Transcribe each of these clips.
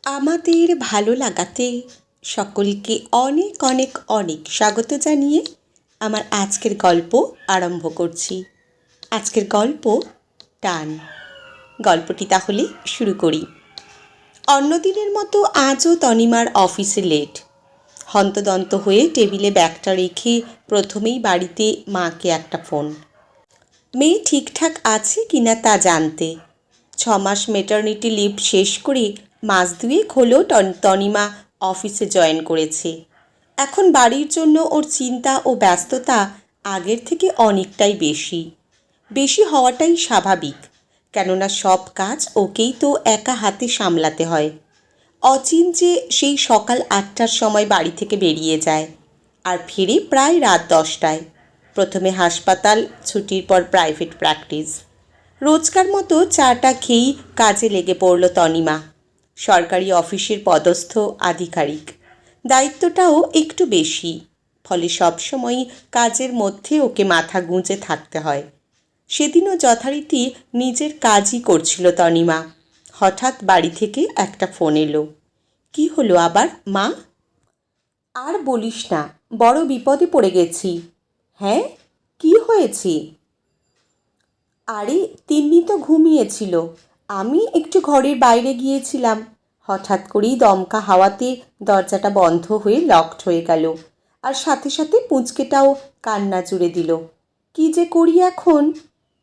আমাদের ভালো লাগাতে সকলকে অনেক অনেক অনেক স্বাগত জানিয়ে আমার আজকের গল্প আরম্ভ করছি। আজকের গল্প টান। গল্পটি তাহলে শুরু করি। অন্যদিনের মতো আজও তনিমার অফিসে লেট। হন্তদন্ত হয়ে টেবিলে ব্যাগটা রেখে প্রথমেই বাড়িতে মাকে একটা ফোন। মেয়ে ঠিকঠাক আছে কিনা তা জানতে। 6 মাস মেটার্নিটি লিভ শেষ করে মাস দুয়েক হলো তনিমা অফিসে জয়েন করেছে। এখন বাড়ির জন্য ওর চিন্তা ও ব্যস্ততা আগের থেকে অনেকটাই বেশি হওয়াটাই স্বাভাবিক, কেননা সব কাজ ওকেই তো একা হাতে সামলাতে হয়। অচিন যে সেই সকাল 8টার সময় বাড়ি থেকে বেরিয়ে যায় আর ফিরে প্রায় রাত 10টায়। প্রথমে হাসপাতাল, ছুটির পর প্রাইভেট প্র্যাকটিস। রোজকার মতো চাটা খেয়েই কাজে লেগে পড়ল তনিমা। সরকারি অফিসের পদস্থ আধিকারিক, দায়িত্বটাও একটু বেশি, ফলে সবসময়ই কাজের মধ্যে ওকে মাথা গুঁজে থাকতে হয়। সেদিনও যথারীতি নিজের কাজই করছিল তনিমা। হঠাৎ বাড়ি থেকে একটা ফোন এলো। কি হলো আবার মা? আর বলিস না, বড় বিপদে পড়ে গেছি। হ্যাঁ, কি হয়েছে? আরে তিন্নি তো ঘুমিয়েছিল, আমি একটু ঘরের বাইরে গিয়েছিলাম। হঠাৎ করেই দমকা হাওয়াতে দরজাটা বন্ধ হয়ে লকড হয়ে গেল, আর সাথে সাথে পুঁচকেটাও কান্না জুড়ে দিল। কি যে করি এখন?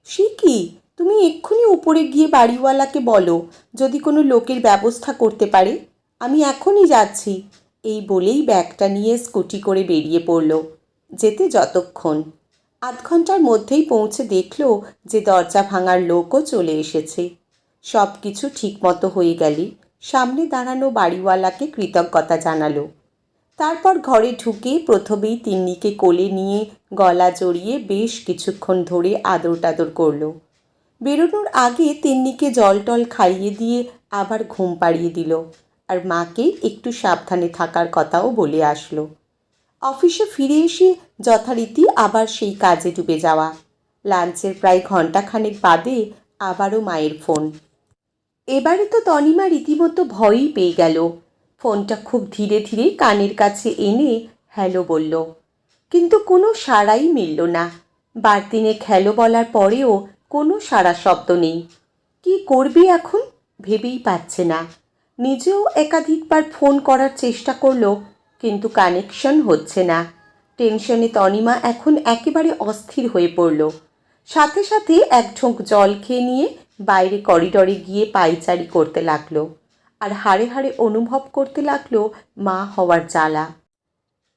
সে কি, তুমি এক্ষুনি উপরে গিয়ে বাড়িওয়ালাকে বলো যদি কোনো লোকের ব্যবস্থা করতে পারে। আমি এখনই যাচ্ছি। এই বলেই ব্যাগটা নিয়ে স্কুটি করে বেরিয়ে পড়ল। যেতে যতক্ষণ, আধ ঘন্টার মধ্যেই পৌঁছে দেখল যে দরজা ভাঙার লোকও চলে এসেছে। সব কিছু ঠিকমতো হয়ে গেলে সামনে দাঁড়ানো বাড়িওয়ালাকে কৃতজ্ঞতা জানালো। তারপর ঘরে ঢুকে প্রথমেই তিন্নিকে কোলে নিয়ে গলা জড়িয়ে বেশ কিছুক্ষণ ধরে আদর টাদর করল। বেরোনোর আগে তিন্নিকে জল টল খাইয়ে দিয়ে আবার ঘুম পাড়িয়ে দিল, আর মাকে একটু সাবধানে থাকার কথাও বলে আসলো। অফিসে ফিরে এসে যথারীতি আবার সেই কাজে ডুবে যাওয়া। লাঞ্চের প্রায় ঘণ্টাখানেক বাদে আবারও মায়ের ফোন। এবারে তো তনিমা রীতিমতো ভয়ই পেয়ে গেল। ফোনটা খুব ধীরে ধীরে কানের কাছে এনে হ্যালো বলল, কিন্তু কোনো সাড়াই মিলল না। বারদিনে হ্যালো বলার পরেও কোনো সাড়া শব্দ নেই। কি করবে এখন ভেবেই পাচ্ছে না। নিজেও একাধিকবার ফোন করার চেষ্টা করলো, কিন্তু কানেকশন হচ্ছে না। টেনশনে তনিমা এখন একেবারে অস্থির হয়ে পড়ল। সাথে সাথে এক ঢোক জল খেয়ে নিয়ে বাইরে করিডরে গিয়ে পায়চারি করতে লাগলো, আর হাড়ে হাড়ে অনুভব করতে লাগলো মা হওয়ার জ্বালা।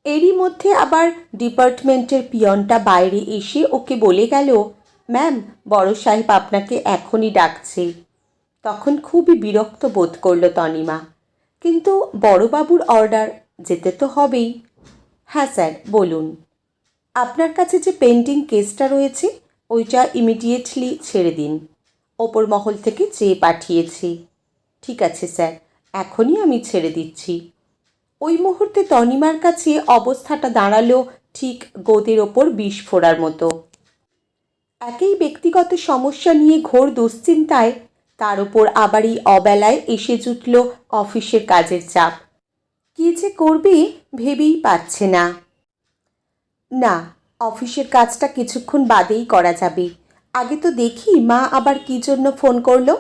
এরই মধ্যে আবার ডিপার্টমেন্টের পিয়নটা বাইরে এসে ওকে বলে গেল, ম্যাম, বড় সাহেব আপনাকে এখনই ডাকছে। তখন খুবই বিরক্ত বোধ করল তনিমা, কিন্তু বড়বাবুর অর্ডার, যেতে তো হবেই। হ্যাঁ স্যার, বলুন। আপনার কাছে যে পেন্ডিং কেসটা রয়েছে ওইটা ইমিডিয়েটলি ছেড়ে দিন। ওপর মহল থেকে চেয়ে পাঠিয়েছি। ঠিক আছে স্যার, এখনই আমি ছেড়ে দিচ্ছি। ওই মুহূর্তে তনিমার কাছে অবস্থাটা দাঁড়ালো ঠিক গোদের ওপর বিষ ফোড়ার মতো। একেই ব্যক্তিগত সমস্যা নিয়ে ঘোর দুশ্চিন্তায়, তার ওপর আবার এই অবেলায় এসে জুটল অফিসের কাজের চাপ। কী যে করবে ভেবেই পাচ্ছে না। না, অফিসের কাজটা কিছুক্ষণ বাদেই করা যাবে। আগে তো দেখি মা আবার কী জন্য ফোন করলো।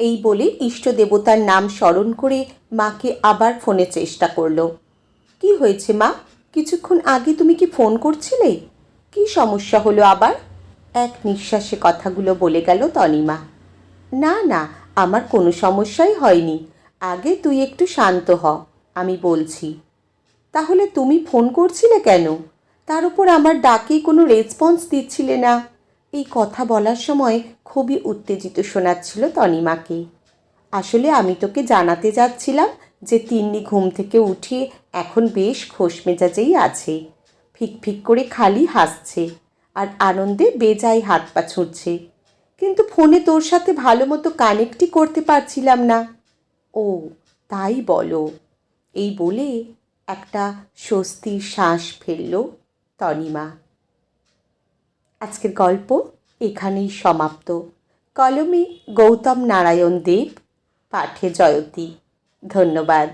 এই বলে ইষ্ট দেবতার নাম স্মরণ করে মাকে আবার ফোনে চেষ্টা করলো। কি হয়েছে মা? কিছুক্ষণ আগে তুমি কি ফোন করছিলে? কি সমস্যা হলো আবার? এক নিঃশ্বাসে কথাগুলো বলে গেল তনিমা। না না, আমার কোনো সমস্যাই হয়নি। আগে তুই একটু শান্ত হ, আমি বলছি। তাহলে তুমি ফোন করছিলে কেন? তার উপর আমার ডাকে কোনো রেসপন্স দিচ্ছিলে না। এই কথা বলার সময় খুবই উত্তেজিত শোনাচ্ছিল তনিমাকে। আসলে আমি তোকে জানাতে যাচ্ছিলাম যে তিন্নি ঘুম থেকে উঠে এখন বেশ খোশ মেজাজেই আছে। ফিক ফিক করে খালি হাসছে আর আনন্দে বেজায় হাত পা ছুটছে, কিন্তু ফোনে তোর সাথে ভালো মতো কানেক্টই করতে পারছিলাম না। ও, তাই বলো। এই বলে একটা স্বস্তির শ্বাস ফেলল তনিমা। আজকের গল্প এখানেই সমাপ্ত। কলমে গৌতম নারায়ণ দেব, পাঠে জয়তী। ধন্যবাদ।